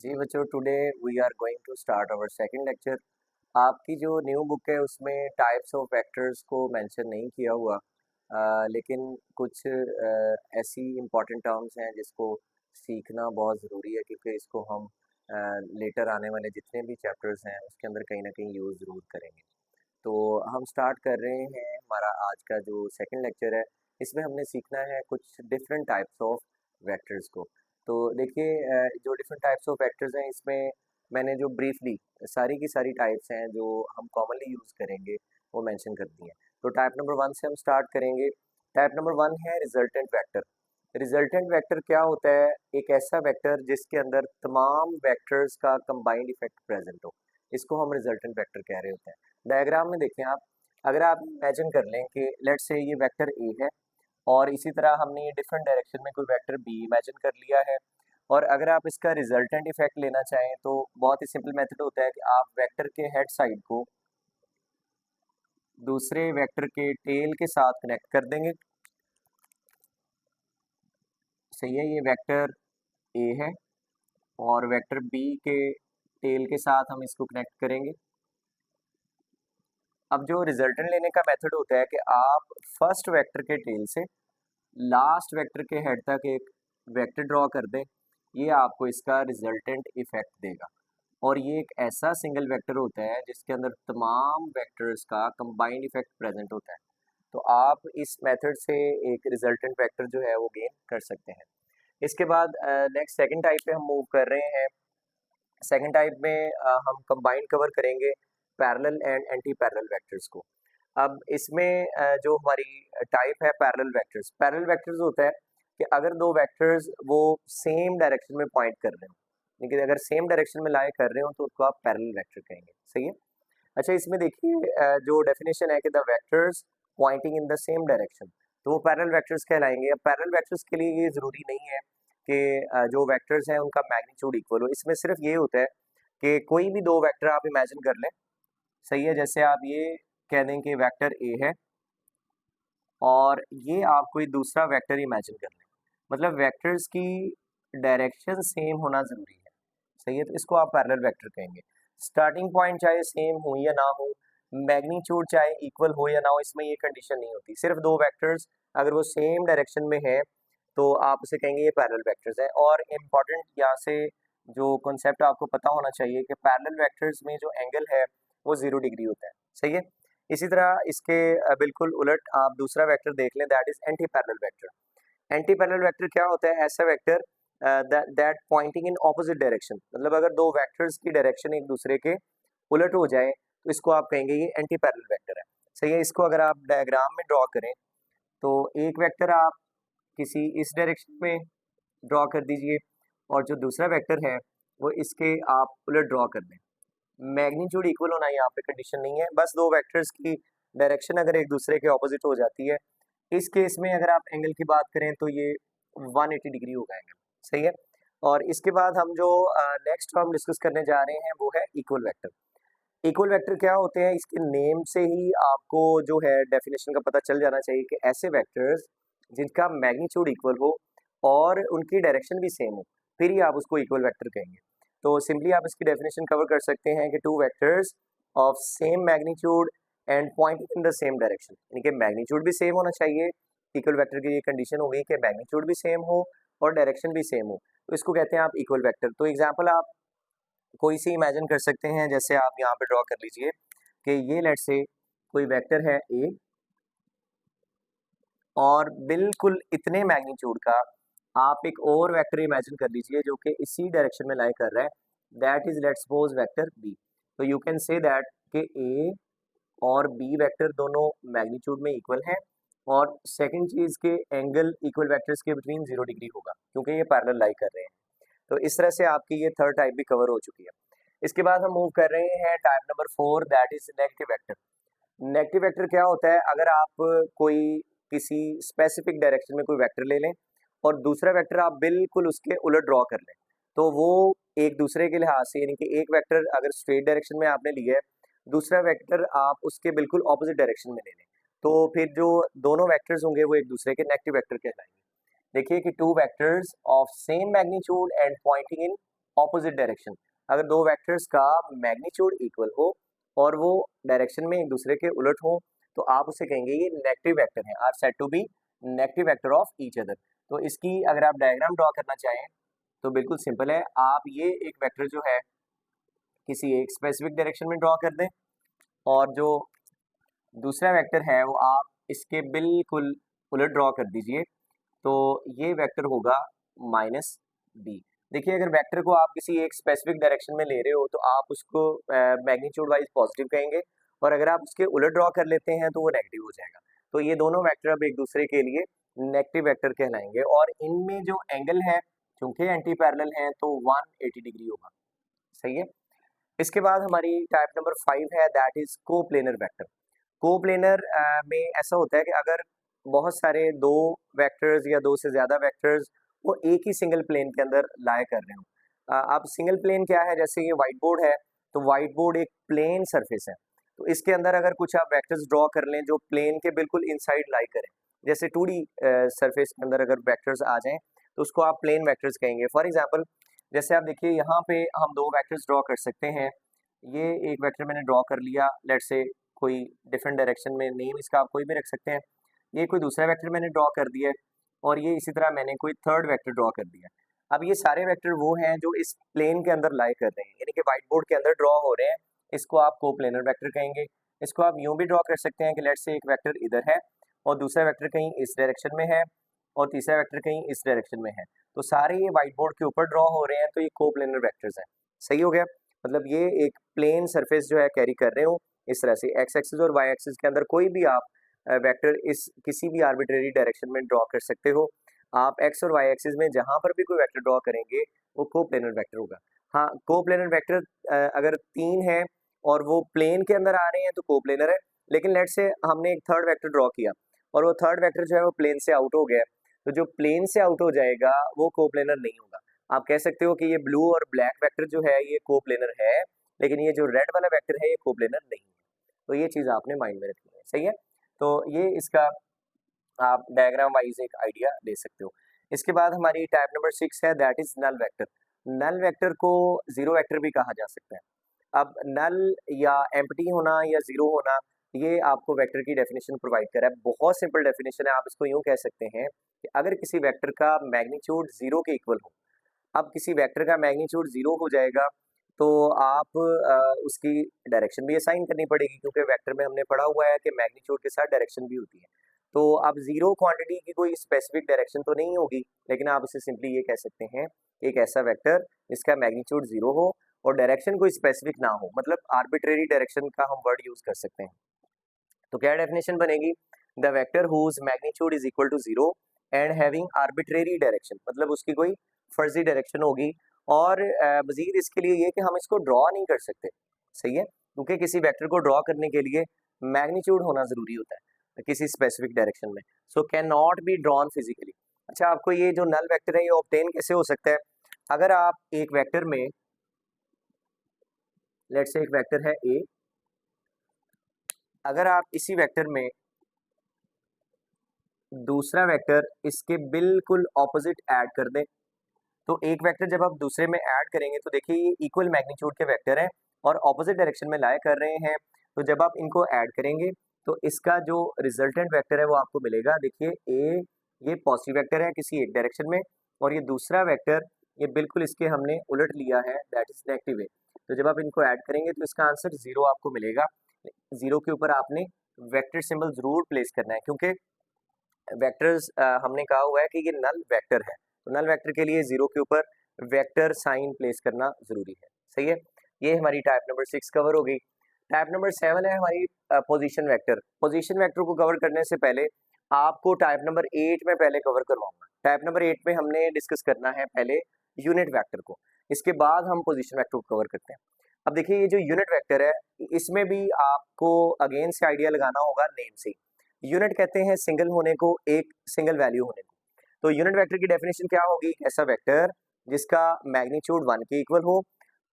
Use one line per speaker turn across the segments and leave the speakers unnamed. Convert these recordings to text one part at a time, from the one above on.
जी बच्चों, today we are going to start our second lecture. आपकी जो न्यू बुक है उसमें टाइप्स ऑफ वेक्टर्स को मेंशन नहीं किया हुआ, लेकिन कुछ ऐसी इंपॉर्टेंट टर्म्स हैं जिसको सीखना बहुत ज़रूरी है, क्योंकि इसको हम लेटर आने वाले जितने भी चैप्टर्स हैं उसके अंदर कहीं ना कहीं यूज़ ज़रूर करेंगे। तो हम स्टार्ट कर रहे हैं हमारा आज का जो सेकंड लेक्चर है। इसमें हमने सीखना है कुछ डिफरेंट टाइप्स ऑफ वेक्टर्स को। तो देखिए, जो डिफरेंट टाइप्स ऑफ वेक्टर्स हैं इसमें मैंने जो ब्रीफली सारी की सारी टाइप्स हैं जो हम कॉमनली यूज़ करेंगे वो मेंशन कर दी हैं। तो टाइप नंबर वन से हम स्टार्ट करेंगे। टाइप नंबर वन है रिजल्टेंट वेक्टर। रिजल्टेंट वेक्टर क्या होता है? एक ऐसा वेक्टर जिसके अंदर तमाम वेक्टर्स का कंबाइंड इफेक्ट प्रेजेंट हो, इसको हम रिजल्टेंट वेक्टर कह रहे होते हैं। डायग्राम में देखें आप, अगर आप इमेजिन कर लें कि लेट्स से ये वेक्टर ए है और इसी तरह हमने ये डिफरेंट डायरेक्शन में कोई वेक्टर बी इमेजिन कर लिया है, और अगर आप इसका रिजल्टेंट इफेक्ट लेना चाहें तो बहुत ही सिंपल मेथड होता है कि आप वेक्टर के हेड साइड को दूसरे वेक्टर के टेल के साथ कनेक्ट कर देंगे। सही है, ये वेक्टर ए है और वेक्टर बी के टेल के साथ हम इसको कनेक्ट करेंगे। अब जो रिजल्टेंट लेने का मेथड होता है कि आप फर्स्ट वेक्टर के टेल से लास्ट वेक्टर के हेड तक एक वेक्टर ड्रॉ कर दें, ये आपको इसका रिजल्टेंट इफेक्ट देगा। और ये एक ऐसा सिंगल वेक्टर होता है जिसके अंदर तमाम वेक्टर्स का कंबाइंड इफेक्ट प्रेजेंट होता है। तो आप इस मेथड से एक रिजल्टेंट वेक्टर जो है वो गेन कर सकते हैं। इसके बाद नेक्स्ट सेकंड टाइप पे हम मूव कर रहे हैं। सेकंड टाइप में हम कंबाइंड कवर करेंगे parallel and anti parallel vectors को। अब इसमें जो हमारी टाइप है पैरेलल वेक्टर्स, पैरेलल वेक्टर्स होता है कि अगर दो वेक्टर्स वो सेम डायरेक्शन में पॉइंट कर रहे हो, लेकिन अगर सेम डायरेक्शन में लाई कर रहे हो तो उसको आप पैरेलल वेक्टर कहेंगे। सही है। अच्छा, इसमें देखिए जो डेफिनेशन है कि the vectors pointing in the same direction, तो वो पैरेलल वेक्टर्स कहलाएंगे। अब पैरेलल वेक्टर्स के लिए ये जरूरी नहीं है कि जो वेक्टर्स हैं उनका मैग्नीट्यूड इक्वल हो। इसमें सिर्फ ये होता है कि कोई भी दो वेक्टर आप इमेजिन कर लें। सही है, जैसे आप ये कह दें कि वेक्टर ए है और ये आप कोई दूसरा वेक्टर इमेजिन कर लें, मतलब वेक्टर्स की डायरेक्शन सेम होना जरूरी है। सही है, तो इसको आप पैरेलल वेक्टर कहेंगे। स्टार्टिंग पॉइंट चाहे सेम हो या ना हो, मैग्नीट्यूड चाहे इक्वल हो या ना हो, इसमें ये कंडीशन नहीं होती। सिर्फ दो वेक्टर्स अगर वो सेम डायरेक्शन में है तो आप उसे कहेंगे ये पैरेलल वेक्टर्स है। और इम्पॉर्टेंट यहाँ से जो कॉन्सेप्ट आपको पता होना चाहिए कि पैरेलल वेक्टर्स में जो एंगल है वो 0 डिग्री होता है। सही है। इसी तरह इसके बिल्कुल उलट आप दूसरा वेक्टर देख लें, that is anti parallel vector. Anti parallel vector क्या होता है? ऐसा vector that pointing in opposite direction, मतलब अगर दो वेक्टर्स की डायरेक्शन एक दूसरे के उलट हो जाए तो इसको आप कहेंगे ये एंटी पैरेलल वेक्टर है। सही है। इसको अगर आप डायग्राम में ड्रॉ करें तो एक वेक्टर आप किसी इस डायरेक्शन में ड्रॉ कर दीजिए और जो दूसरा वेक्टर है वो इसके आप उलट ड्रॉ कर दें। मैग्नीट्यूड इक्वल होना यहाँ पे कंडीशन नहीं है, बस दो वेक्टर्स की डायरेक्शन अगर एक दूसरे के ऑपोजिट हो जाती है, इस केस में अगर आप एंगल की बात करें तो ये 180 डिग्री होगा एंगल। सही है। और इसके बाद हम जो नेक्स्ट हम डिस्कस करने जा रहे हैं वो है इक्वल वेक्टर। इक्वल वेक्टर क्या होते हैं? इसके नेम से ही आपको जो है डेफिनेशन का पता चल जाना चाहिए कि ऐसे वेक्टर्स जिनका मैग्नीट्यूड इक्वल हो और उनकी डायरेक्शन भी सेम हो, फिर ही आप उसको इक्वल वेक्टर कहेंगे। तो सिंपली आप इसकी डेफिनेशन कवर कर सकते हैं कि two vectors of same magnitude and pointing in the same direction, यानी कि मैग्नीट्यूड भी सेम होना चाहिए। इक्वल वेक्टर की ये कंडीशन हो गई कि मैग्नीट्यूड भी सेम हो और डायरेक्शन भी सेम हो, तो इसको कहते हैं आप इक्वल वेक्टर। तो एग्जाम्पल आप कोई सी इमेजिन कर सकते हैं, जैसे आप यहाँ पे ड्रॉ कर लीजिए कि ये लेट्स से कोई वेक्टर है ए और बिल्कुल इतने मैग्नीट्यूड का आप एक और वेक्टर इमेजिन कर लीजिए जो कि इसी डायरेक्शन में लाई कर रहा है, that is let's suppose vector B. तो यू कैन से दैट कि ए और बी वेक्टर दोनों मैग्नीट्यूड में इक्वल हैं, और सेकंड चीज के एंगल इक्वल वेक्टर्स के बिटवीन 0 डिग्री होगा क्योंकि ये पैरेलल लाई कर रहे हैं। तो इस तरह से आपकी ये थर्ड टाइप भी कवर हो चुकी है। इसके बाद हम मूव कर रहे हैं type number 4, that is negative vector. Negative vector क्या होता है? अगर आप कोई किसी स्पेसिफिक डायरेक्शन में कोई वेक्टर ले लें और दूसरा वेक्टर आप बिल्कुल उसके उलट ड्रॉ कर लें, तो वो एक दूसरे के लिहाज से, यानी कि एक वेक्टर अगर स्ट्रेट डायरेक्शन में आपने लिया है, दूसरा वेक्टर आप उसके बिल्कुल ऑपोजिट डायरेक्शन में ले लें, तो फिर जो दोनों वेक्टर्स होंगे वो एक दूसरे के नेगेटिव वेक्टर कहलाएंगे। देखिए कि two vectors of same magnitude and pointing in opposite direction, अगर दो वेक्टर्स का मैग्नीट्यूड इक्वल हो और वो डायरेक्शन में एक दूसरे के उलट हो तो आप उसे कहेंगे ये नेगेटिव वेक्टर है, are said to be negative vector of each other. तो इसकी अगर आप डायग्राम ड्रॉ करना चाहें तो बिल्कुल सिंपल है, आप ये एक वेक्टर जो है किसी एक स्पेसिफिक डायरेक्शन में ड्रॉ कर दें और जो दूसरा वेक्टर है वो आप इसके बिल्कुल उलट ड्रॉ कर दीजिए, तो ये वेक्टर होगा माइनस बी। देखिए अगर वेक्टर को आप किसी एक स्पेसिफिक डायरेक्शन में ले रहे हो तो आप उसको मैग्नीट्यूड वाइज पॉजिटिव कहेंगे और अगर आप उसके उलट ड्रॉ कर लेते हैं तो वो नेगेटिव हो जाएगा। तो ये दोनों वेक्टर अब एक दूसरे के लिए नेगेटिव वेक्टर कहलाएंगे और इनमें जो एंगल है क्योंकि एंटी पैरेलल है तो 180 डिग्री होगा। सही है। इसके बाद हमारी टाइप नंबर 5 है, that is coplanar vector. Coplanar में ऐसा होता है कि अगर बहुत सारे दो वेक्टर्स या दो से ज़्यादा वेक्टर्स वो एक ही सिंगल प्लेन के अंदर लाए कर रहे हो। अब सिंगल प्लेन क्या है, जैसे ये व्हाइट बोर्ड है तो व्हाइट बोर्ड एक प्लेन सरफेस है, तो इसके अंदर अगर कुछ आप वेक्टर्स ड्रॉ कर लें जो प्लेन के बिल्कुल इनसाइड लाई करें, जैसे 2D सरफेस के अंदर अगर वेक्टर्स आ जाएं तो उसको आप प्लेन वेक्टर्स कहेंगे। फॉर एग्जाम्पल जैसे आप देखिए यहाँ पे हम दो वेक्टर्स ड्रॉ कर सकते हैं। ये एक वेक्टर मैंने ड्रॉ कर लिया, लेट्स से कोई डिफरेंट डायरेक्शन में, नेम इसका आप कोई भी रख सकते हैं। ये कोई दूसरा वेक्टर मैंने ड्रॉ कर दिया है और ये इसी तरह मैंने कोई थर्ड वेक्टर ड्रॉ कर दिया। अब ये सारे वेक्टर वो हैं जो इस प्लेन के अंदर लाई कर रहे हैं, यानी कि व्हाइट बोर्ड के अंदर ड्रॉ हो रहे हैं, इसको आप कोप्लेनर वेक्टर कहेंगे। इसको आप यूं भी ड्रॉ कर सकते हैं कि लेट्स से एक वेक्टर इधर है और दूसरा वेक्टर कहीं इस डायरेक्शन में है और तीसरा वेक्टर कहीं इस डायरेक्शन में है, तो सारे ये व्हाइट बोर्ड के ऊपर ड्रॉ हो रहे हैं, तो ये कोप्लेनर वेक्टर्स हैं। सही हो गया, मतलब ये एक प्लेन सरफेस जो है कैरी कर रहे हो इस तरह से। एक्स एक्सिस और वाई एक्सिस के अंदर कोई भी आप वेक्टर इस किसी भी आर्बिट्रेरी डायरेक्शन में ड्रॉ कर सकते हो। आप एक्स और वाई एक्सिस में जहां पर भी कोई वेक्टर ड्रॉ करेंगे वो कोप्लेनर वेक्टर होगा। हाँ, कोप्लेनर वेक्टर अगर 3 है और वो प्लेन के अंदर आ रहे हैं तो कोप्लेनर है, लेकिन लेट्स से हमने एक थर्ड वेक्टर ड्रॉ किया और वो थर्ड वेक्टर जो है वो प्लेन से आउट हो गया, तो जो प्लेन से आउट हो जाएगा वो कोप्लेनर नहीं होगा। आप कह सकते हो कि ये ब्लू और ब्लैक वेक्टर जो है ये कोप्लेनर है, लेकिन ये जो रेड वाला वेक्टर है ये कोप्लेनर नहीं है। तो ये चीज़ आपने माइंड में रखनी है। सही है, तो ये इसका आप डायग्राम वाइज एक आइडिया ले सकते हो। इसके बाद हमारी टाइप नंबर 6 है, that is null vector. Null vector को जीरो वेक्टर भी कहा जा सकता है। अब नल या एम्प्टी होना या जीरो होना ये आपको वेक्टर की डेफिनेशन प्रोवाइड कर रहा है। बहुत सिंपल डेफिनेशन है, आप इसको यूं कह सकते हैं कि अगर किसी वेक्टर का मैग्नीट्यूड जीरो के इक्वल हो, अब किसी वेक्टर का मैग्नीट्यूड जीरो हो जाएगा तो आप उसकी डायरेक्शन भी असाइन करनी पड़ेगी, क्योंकि वेक्टर में हमने पढ़ा हुआ है कि मैग्नीट्यूड के साथ डायरेक्शन भी होती है। तो अब जीरो क्वांटिटी की कोई स्पेसिफिक डायरेक्शन तो नहीं होगी, लेकिन आप इसे सिंपली ये कह सकते हैं कि एक ऐसा वेक्टर जिसका मैग्नीट्यूड जीरो हो और डायरेक्शन कोई स्पेसिफिक ना हो, मतलब आर्बिट्रेरी डायरेक्शन का हम वर्ड यूज कर सकते हैं। तो क्या डेफिनेशन बनेगी, the vector whose magnitude is equal to zero and having arbitrary direction, मतलब उसकी कोई फर्जी डायरेक्शन होगी। और मजीद इसके लिए ये कि हम इसको ड्रॉ नहीं कर सकते। सही है, क्योंकि किसी वेक्टर को ड्रॉ करने के लिए मैग्नीट्यूड होना जरूरी होता है किसी स्पेसिफिक डायरेक्शन में, so can not be drawn physically. अच्छा, आपको ये जो नल वेक्टर है ये ऑब्टेन कैसे हो सकता है, अगर आप एक वेक्टर में, लेट्स से एक वेक्टर है ए, अगर आप इसी वेक्टर में दूसरा वेक्टर इसके बिल्कुल ऑपोजिट ऐड कर दें, तो एक वेक्टर जब आप दूसरे में ऐड करेंगे तो देखिए ये इक्वल मैग्नीट्यूड के वेक्टर हैं और ऑपोजिट डायरेक्शन में लाए कर रहे हैं, तो जब आप इनको ऐड करेंगे तो इसका जो रिजल्टेंट वेक्टर है वो आपको मिलेगा। देखिए ए ये पॉजिटिव वेक्टर है किसी एक डायरेक्शन में और ये दूसरा वेक्टर ये बिल्कुल इसके हमने उलट लिया है, दैट इज नेगेटिव ए। तो जब आप इनको ऐड करेंगे तो इसका आंसर जीरो आपको मिलेगा। जीरो के ऊपर आपने वेक्टर सिंबल जरूर प्लेस करना है, क्योंकि वेक्टर्स हमने कहा हुआ है कि ये नल वेक्टर है, तो नल वेक्टर के लिए जीरो के ऊपर वेक्टर साइन प्लेस करना जरूरी है। सही है, ये हमारी टाइप नंबर 6 कवर हो गई। टाइप नंबर 7 है हमारी पोजीशन वेक्टर। पोजीशन वेक्टर को कवर करने से पहले आपको टाइप नंबर 8 में पहले कवर करवाऊंगा। टाइप नंबर 8 में हमने डिस्कस करना है पहले यूनिट वेक्टर को, इसके बाद हम पोजीशन वेक्टर को कवर करते हैं। अब देखिए ये जो यूनिट वेक्टर है इसमें भी आपको अगेन से आइडिया लगाना होगा नेम से। यूनिट कहते हैं सिंगल होने को, एक सिंगल वैल्यू होने को। तो यूनिट वेक्टर की डेफिनेशन क्या होगी, ऐसा वेक्टर जिसका मैग्नीट्यूड 1 के इक्वल हो।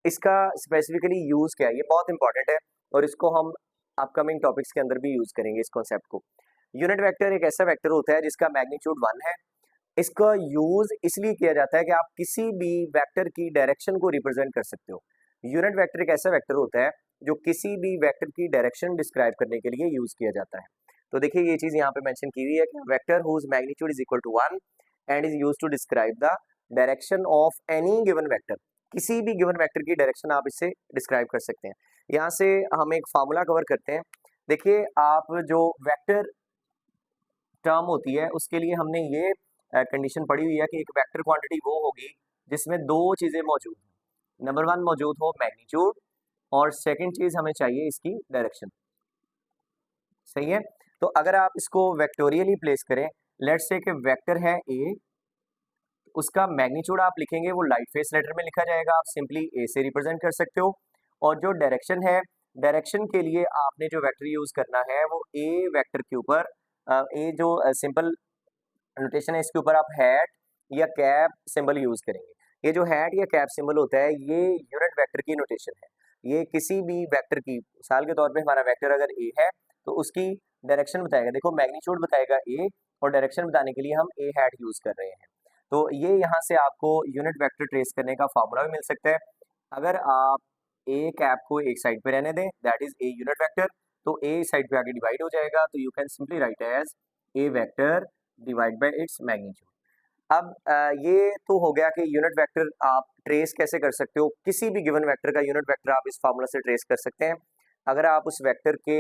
इसका स्पेसिफिकली यूज क्या है, ये बहुत इंपॉर्टेंट है और इसको हम अपकमिंग टॉपिक्स के अंदर भी यूज करेंगे इस कॉन्सेप्ट को। यूनिट वेक्टर एक ऐसा वेक्टर होता है जिसका मैग्नीट्यूड 1 है इसका यूज इसलिए किया जाता है कि आप किसी भी वेक्टर की डायरेक्शन को रिप्रेजेंट कर सकते हो। यूनिट वेक्टर एक ऐसा वेक्टर होता है जो किसी भी वेक्टर की डायरेक्शन डिस्क्राइब करने के लिए यूज किया जाता है। तो देखिए ये चीज यहाँ पे मेंशन की हुई है कि vector whose magnitude is equal to 1 and is used to describe the direction of any given vector. किसी भी गिवन वेक्टर की डायरेक्शन आप इससे डिस्क्राइब कर सकते हैं। यहाँ से हम एक फार्मूला कवर करते हैं। देखिए आप जो वेक्टर टर्म होती है उसके लिए हमने ये कंडीशन पड़ी हुई है कि एक वेक्टर क्वांटिटी वो होगी जिसमें दो चीजें मौजूद हैं। नंबर 1 मौजूद हो मैग्नीट्यूड और सेकंड चीज हमें चाहिए इसकी डायरेक्शन। सही है। तो अगर आप इसको वेक्टोरियली प्लेस करें, लेट्स से कि वेक्टर है ए, उसका मैग्नीट्यूड आप लिखेंगे वो लाइट फेस लेटर में लिखा जाएगा, आप सिंपली ए से रिप्रेजेंट कर सकते हो। और जो डायरेक्शन है, डायरेक्शन के लिए आपने जो वेक्टर यूज करना है वो ए वेक्टर के ऊपर ए जो सिंपल नोटेशन है इसके ऊपर आप हैट या कैप सिंबल यूज करेंगे। ये जो हैट या कैप सिंबल होता है ये यूनिट वेक्टर की नोटेशन है। ये किसी भी वेक्टर की, मिसाल के तौर पे हमारा वेक्टर अगर ए है तो उसकी डायरेक्शन बताएगा। देखो मैग्नीट्यूड बताएगा ए और डायरेक्शन बताने के लिए हम ए हैट यूज कर रहे हैं। तो ये यहाँ से आपको यूनिट वेक्टर ट्रेस करने का फॉर्मूला भी मिल सकता है। अगर आप ए कैप को एक साइड पे रहने दें, that is a unit vector, तो ए साइड पे आगे डिवाइड हो जाएगा, तो you can simply write as A vector divide by its magnitude. अब ये तो हो गया कि यूनिट वेक्टर आप ट्रेस कैसे कर सकते हो। किसी भी गिवन वेक्टर का यूनिट वेक्टर आप इस फार्मूला से ट्रेस कर सकते हैं अगर आप उस वेक्टर के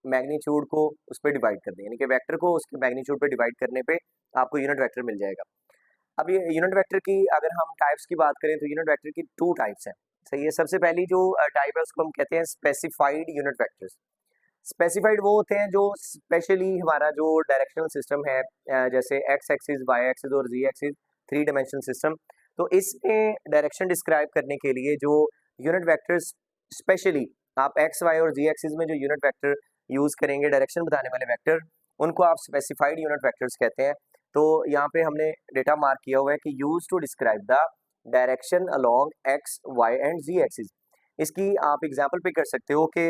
मैग्नीट्यूड को उस पर डिवाइड कर दें, यानी कि वेक्टर को उसके मैग्नीट्यूड पे डिवाइड करने पे आपको यूनिट वेक्टर मिल जाएगा। अब ये यूनिट वेक्टर की अगर हम टाइप्स की बात करें तो यूनिट वेक्टर की 2 टाइप्स हैं। सही है। सबसे पहली जो टाइप है उसको हम कहते हैं स्पेसिफाइड यूनिट वेक्टर्स। स्पेसिफाइड वो होते हैं जो स्पेशली हमारा जो डायरेक्शनल सिस्टम है, जैसे एक्स एक्सिस, वाई एक्सिस और जी एक्सिस, 3 डायमेंशनल सिस्टम, तो इसमें डायरेक्शन डिस्क्राइब करने के लिए जो यूनिट वेक्टर्स स्पेशली आप एक्स वाई और जी एक्सिस में जो यूनिट वेक्टर यूज करेंगे डायरेक्शन बताने वाले वेक्टर, उनको आप स्पेसिफाइड यूनिट वेक्टर्स कहते हैं। तो यहाँ पे हमने डेटा मार्क किया हुआ है कि use to describe the direction along X Y and Z axis. इसकी आप एग्जाम्पल पे कर सकते हो कि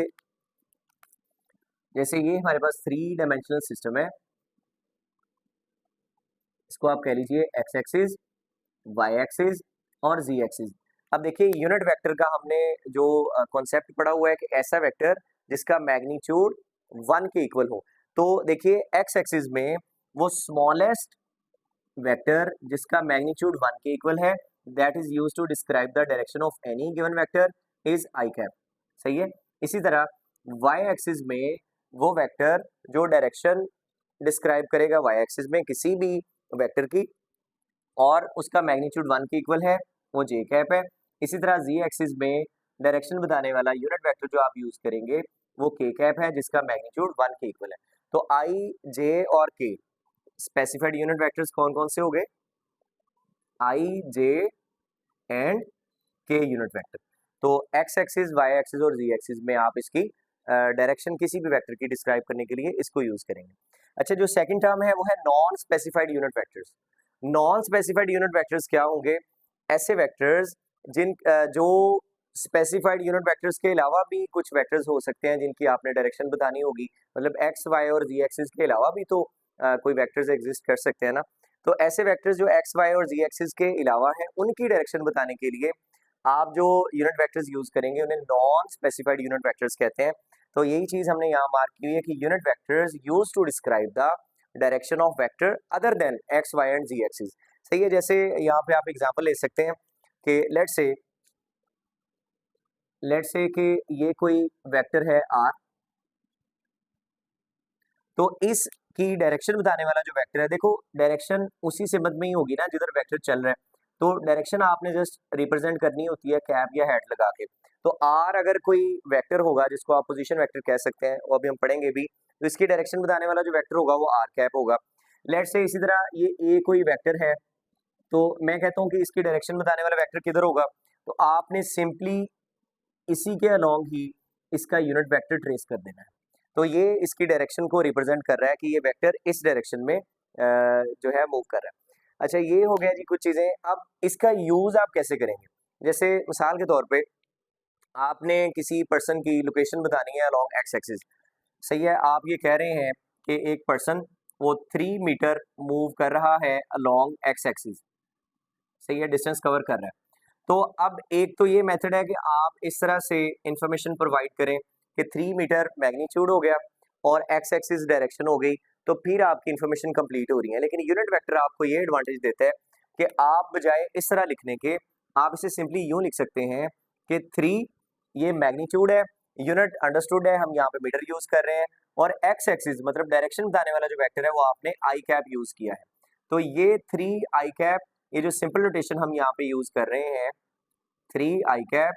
जैसे ये हमारे पास 3 डायमेंशनल सिस्टम है, इसको आप कह लीजिए एक्स एक्सिस, वाई एक्सिस और जी एक्सिस। अब देखिए यूनिट वेक्टर का हमने जो कॉन्सेप्ट पढ़ा हुआ है कि ऐसा वेक्टर जिसका मैग्नीट्यूड 1 के इक्वल हो। तो देखिए एक्स एक्सिस में वो स्मॉलेस्ट वेक्टर जिसका मैग्नीट्यूड 1 के इक्वल है, that is used to describe the direction of any given vector is I cap. सही है। इसी तरह वाई एक्सिस में वो वेक्टर जो डायरेक्शन डिस्क्राइब करेगा वाई एक्सिस में किसी भी वेक्टर की और उसका मैग्नीट्यूड 1 के इक्वल है, वो जे कैप है। इसी तरह जी एक्सिस में डायरेक्शन बताने वाला यूनिट वेक्टर जो आप यूज करेंगे वो के कैप है जिसका मैग्नीट्यूड 1 के इक्वल है। तो आई, जे और के स्पेसिफाइड यूनिट वेक्टर्स कौन कौन से हो गए? आई, जे एंड के यूनिट वेक्टर। तो एक्स एक्सिस, वाई एक्सिस और जी एक्सिस में आप इसकी डायरेक्शन किसी भी वेक्टर की डिस्क्राइब करने के लिए इसको यूज करेंगे। अच्छा, जो सेकंड टर्म है वो है non specified unit vectors. Non specified unit vectors क्या होंगे? ऐसे वेक्टर्स जिन जो स्पेसिफाइड यूनिट वेक्टर्स के अलावा भी कुछ वेक्टर्स हो सकते हैं जिनकी आपने डायरेक्शन बतानी होगी। मतलब एक्स, वाई और जी एक्सिस के अलावा भी तो कोई वेक्टर्स एग्जिस्ट कर सकते हैं ना। तो ऐसे वेक्टर्स जो एक्स, वाई और जी एक्सिस के अलावा हैं उनकी डायरेक्शन बताने के लिए आप जो यूनिट वेक्टर्स यूज करेंगे उन्हें नॉन स्पेसिफाइड यूनिट वेक्टर्स कहते हैं। तो यही चीज हमने यहाँ मार्क की हुई है कि unit vectors use to describe the direction of vector other than X, Y and Z axis. सही है। जैसे यहाँ पे आप एग्जांपल ले सकते हैं कि लेट्स से कि ये कोई वेक्टर है आर, तो इसकी डायरेक्शन बताने वाला जो वेक्टर है, देखो डायरेक्शन उसी सिमत में ही होगी ना जिधर वेक्टर चल रहा है। तो डायरेक्शन आपने जस्ट रिप्रेजेंट करनी होती है कैप या हैट लगा के। तो आर अगर कोई वेक्टर होगा जिसको आप पोजीशन वेक्टर कह सकते हैं, वो अभी हम पढ़ेंगे भी, तो इसकी डायरेक्शन बताने वाला जो वेक्टर होगा वो आर कैप होगा। लेट्स से इसी तरह ये ए कोई वेक्टर है, तो मैं कहता हूँ कि इसकी डायरेक्शन बताने वाला वेक्टर किधर होगा, तो आपने सिंपली इसी के अलोंग ही इसका यूनिट वेक्टर ट्रेस कर देना है। तो ये इसकी डायरेक्शन को रिप्रेजेंट कर रहा है कि ये वेक्टर इस डायरेक्शन में जो है मूव कर रहा है। अच्छा, ये हो गया जी कुछ चीजें। अब इसका यूज आप कैसे करेंगे? जैसे मिसाल के तौर पे आपने किसी पर्सन की लोकेशन बतानी है अलोंग एक्स एक्सिस। सही है। आप ये कह रहे हैं कि एक पर्सन वो 3 मीटर मूव कर रहा है अलोंग एक्स एक्सिस, सही है, डिस्टेंस कवर कर रहा है। तो अब एक तो ये मेथड है कि आप इस तरह से इंफॉर्मेशन प्रोवाइड करें कि 3 मीटर मैग्नीट्यूड हो गया और एक्स एक्सिस डायरेक्शन हो गई, तो फिर आपकी इंफॉर्मेशन कंप्लीट हो रही है। लेकिन यूनिट वेक्टर आपको ये एडवांटेज देता है कि आप बजाय इस तरह लिखने के, आप इसे सिंपली यूं लिख सकते हैं कि 3 ये मैग्नीट्यूड है, यूनिट अंडरस्टूड है, हम यहाँ पे मीटर यूज कर रहे हैं, और एक्स एक्सिस मतलब डायरेक्शन बताने वाला जो वेक्टर है वो आपने आई कैप यूज किया है। तो ये 3 आई कैप, ये जो सिंपल नोटेशन हम यहाँ पे यूज कर रहे हैं 3 आई कैप,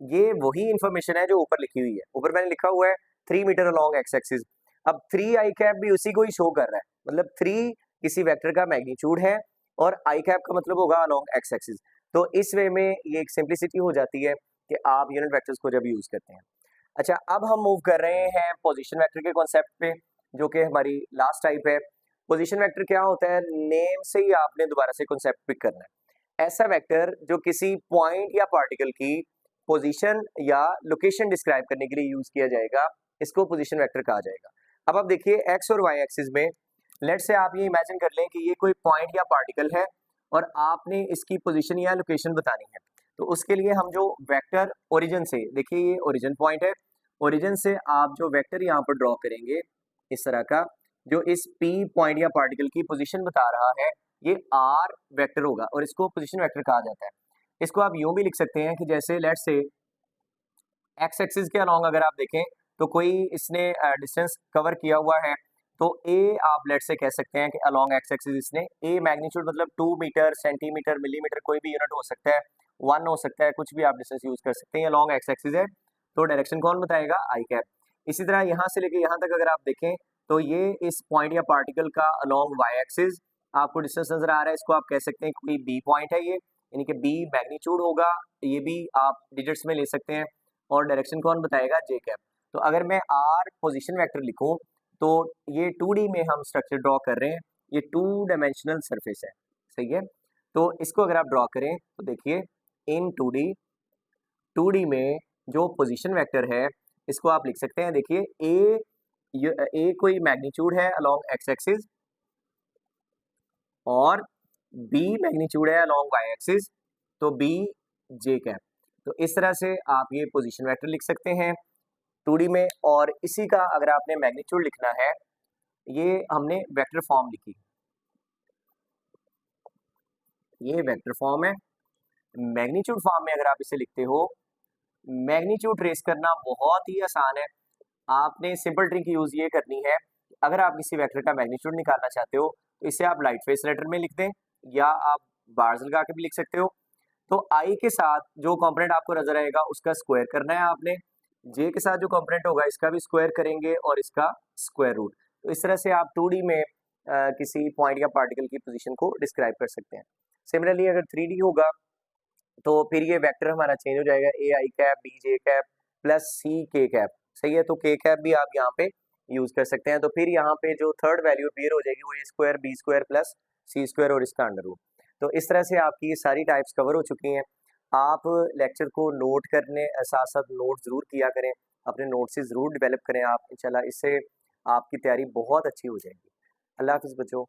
ये वही इंफॉर्मेशन है जो ऊपर लिखी हुई है। ऊपर मैंने लिखा हुआ है 3 मीटर अलोंग एक्स एक्सिस, अब 3 आई कैप भी उसी को ही शो कर रहा है, मतलब 3 किसी वेक्टर का मैग्नीट्यूड है और आई कैप का मतलब होगा अलोंग एक्स एक्सिस। तो इस वे में ये एक सिंप्लिसिटी हो जाती है कि आप यूनिट वेक्टर्स को जब यूज करते हैं। अच्छा, अब हम मूव कर रहे हैं पोजीशन वेक्टर के कॉन्सेप्ट पे, जो कि हमारी लास्ट टाइप है। पोजीशन वेक्टर क्या होता है, नेम से ही आपने दोबारा से कॉन्सेप्ट पिक करना है। ऐसा वेक्टर जो किसी पॉइंट या पार्टिकल की पोजीशन या लोकेशन डिस्क्राइब करने के लिए यूज किया जाएगा, इसको पोजीशन वेक्टर कहा जाएगा। अब आप देखिए एक्स और वाई एक्सिस में, लेट से आप ये इमेजिन कर लें कि ये कोई पॉइंट या पार्टिकल है और आपने इसकी पोजीशन या लोकेशन बतानी है। तो उसके लिए हम जो वेक्टर ओरिजिन से, देखिए ये ओरिजिन पॉइंट है, ओरिजिन से आप जो वेक्टर यहाँ पर ड्रॉ करेंगे इस तरह का, जो इस P पॉइंट या पार्टिकल की पोजीशन बता रहा है, ये R वेक्टर होगा और इसको पोजीशन वेक्टर कहा जाता है। इसको आप यूं भी लिख सकते हैं कि जैसे लेट से एक्स एक्सिस के अलोंग अगर आप देखें तो कोई इसने डिस्टेंस कवर किया हुआ है, तो ए आप लेट से कह सकते हैं कि अलोंग एक्स एक्सिस इसने ए मैग्नीट्यूड मतलब 2 मीटर, सेंटीमीटर, मिलीमीटर, कोई भी यूनिट हो सकता है, 1 हो सकता है, कुछ भी आप डिस्टेंस यूज कर सकते हैं। अलोंग एक्स एक्सिस है तो डायरेक्शन कौन बताएगा, आई कैप। इसी तरह यहाँ से लेके यहाँ तक अगर आप देखें तो ये इस पॉइंट या पार्टिकल का अलोंग वाई एक्सिस आपको डिस्टेंस नजर आ रहा है, इसको आप कह सकते हैं कोई बी पॉइंट है ये, यानी कि बी मैग्नीट्यूड होगा, ये भी आप डिजिट्स में ले सकते हैं, और डायरेक्शन कौन बताएगा, जे कैप। तो अगर मैं आर पोजीशन वेक्टर लिखूं तो ये 2D में हम स्ट्रक्चर ड्रॉ कर रहे हैं, ये 2 डायमेंशनल सरफेस है, सही है। तो इसको अगर आप ड्रॉ करें तो देखिए इन 2D में जो पोजीशन वेक्टर है इसको आप लिख सकते हैं, देखिए ए कोई मैग्नीट्यूड है अलोंग एक्स एक्सिस और बी मैग्नीट्यूड है अलोंग वाई एक्सिस, तो बी जे कैप। तो इस तरह से आप ये पोजीशन वेक्टर लिख सकते हैं 2D में। और इसी का अगर आपने मैग्नीट्यूड लिखना है, ये हमने वेक्टर फॉर्म लिखी, ये वेक्टर फॉर्म है। मैग्नीट्यूड फॉर्म में अगर आप इसे लिखते हो, मैग्नीट्यूड ट्रेस करना बहुत ही आसान है। आपने सिंपल ट्रिक यूज ये करनी है, अगर आप किसी वेक्टर का मैग्नीट्यूड निकालना चाहते हो तो इसे आप लाइट फेस लेटर में लिख दें या आप बार्स लगा के भी लिख सकते हो। तो आई के साथ जो कंपोनेंट आपको नजर आएगा उसका स्क्वायर करना है आपने, जे के साथ जो कंपोनेंट होगा इसका भी स्क्वायर करेंगे और इसका स्क्वायर रूट। तो इस तरह से आप 2D में किसी पॉइंट या पार्टिकल की पोजीशन को डिस्क्राइब कर सकते हैं। सिमिलरली अगर 3D होगा तो फिर ये वेक्टर हमारा चेंज हो जाएगा, A I cap B J cap plus C K cap, सही है। तो के कैप भी आप यहाँ पे यूज कर सकते हैं। तो फिर यहाँ पे जो थर्ड वैल्यू अपीयर हो जाएगी वो ए स्क्वायर बी स्क्वायर प्लस सी स्क्वायर और इसका अंडर रूट। तो इस तरह से आपकी ये सारी टाइप्स कवर हो चुकी हैं। आप लेक्चर को नोट करने साथ साथ नोट ज़रूर किया करें, अपने नोट से ज़रूर डेवलप करें आप, इंशाल्लाह इससे आपकी तैयारी बहुत अच्छी हो जाएगी। अल्लाह हाफिज़ बच्चों।